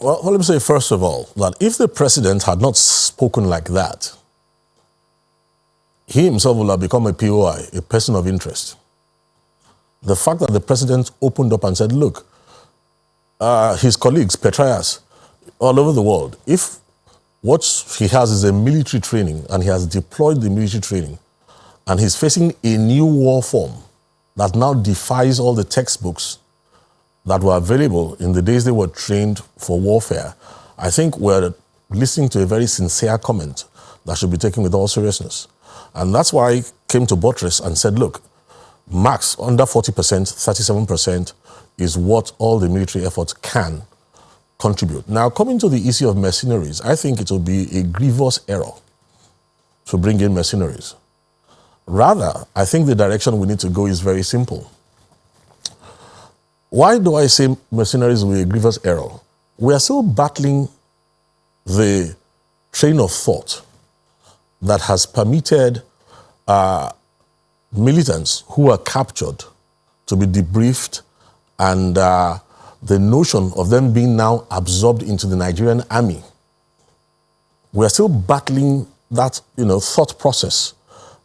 Well, let me say first of all that if the president had not spoken like that, he himself will have become a POI, a person of interest. The fact that the president opened up and said, look, his colleagues, Petraeus, all over the world, if what he has is a military training and he has deployed the military training and he's facing a new war form that now defies all the textbooks that were available in the days they were trained for warfare, I think we're listening to a very sincere comment that should be taken with all seriousness. And that's why I came to buttress and said, look, max under 40%, 37% is what all the military efforts can contribute. Now, coming to the issue of mercenaries, I think it will be a grievous error to bring in mercenaries. Rather, I think the direction we need to go is very simple. Why do I say mercenaries will be a grievous error? We are still battling the train of thought that has permitted militants who are captured to be debriefed and the notion of them being now absorbed into the Nigerian army. We are still battling that thought process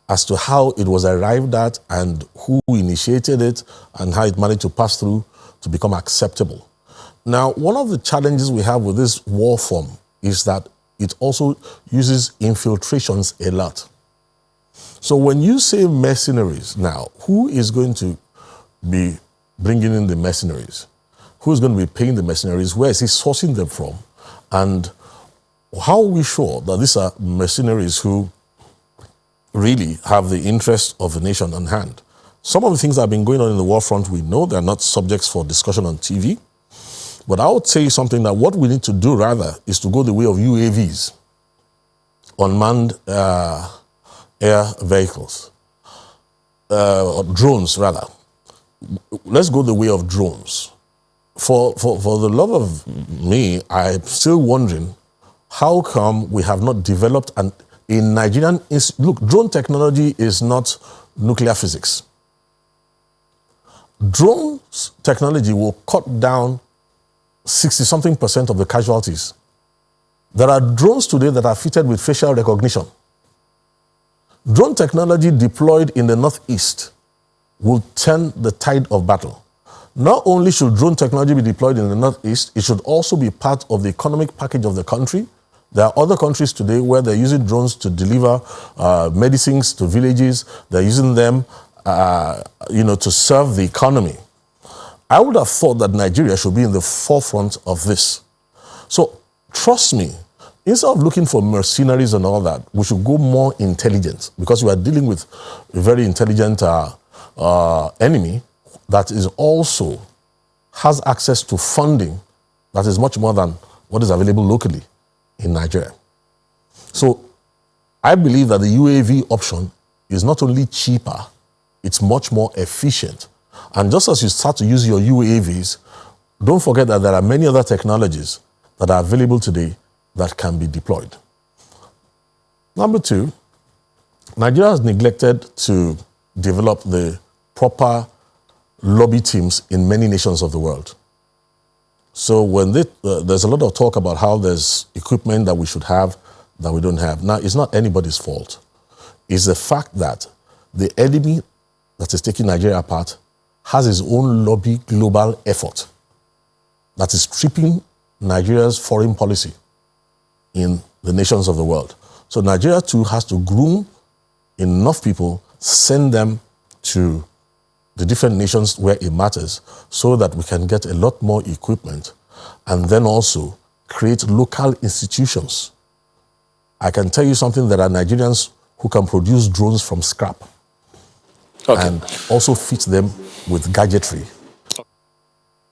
as to how it was arrived at and who initiated it and how it managed to pass through to become acceptable. Now, one of the challenges we have with this war form is that it also uses infiltrations a lot. So when you say mercenaries now, who is going to be bringing in the mercenaries? Who is going to be paying the mercenaries? Where is he sourcing them from? And how are we sure that these are mercenaries who really have the interest of the nation on hand? Some of the things that have been going on in the war front, we know they're not subjects for discussion on TV. But I would say something that what we need to do rather is to go the way of UAVs, unmanned air vehicles, or drones rather. Let's go the way of drones. For the love of me, I'm still wondering how come we have not developed a Nigerian... Look, drone technology is not nuclear physics. Drones technology will cut down 60-something% of the casualties. There are drones today that are fitted with facial recognition. Drone technology deployed in the Northeast will turn the tide of battle. Not only should drone technology be deployed in the Northeast, it should also be part of the economic package of the country. There are other countries today where they're using drones to deliver medicines to villages. They're using them to serve the economy. I would have thought that Nigeria should be in the forefront of this. So trust me, instead of looking for mercenaries and all that, we should go more intelligent, because we are dealing with a very intelligent enemy that is also has access to funding that is much more than what is available locally in Nigeria. So I believe that the UAV option is not only cheaper, it's much more efficient. And just as you start to use your UAVs, don't forget that there are many other technologies that are available today that can be deployed. Number two, Nigeria has neglected to develop the proper lobby teams in many nations of the world. So when there's a lot of talk about how there's equipment that we should have that we don't have. Now, it's not anybody's fault. It's the fact that the enemy that is taking Nigeria apart has its own lobby global effort that is stripping Nigeria's foreign policy in the nations of the world. So Nigeria too has to groom enough people, send them to the different nations where it matters, so that we can get a lot more equipment and then also create local institutions. I can tell you something, there are Nigerians who can produce drones from scrap and also fit them with gadgetry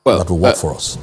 that will work for us.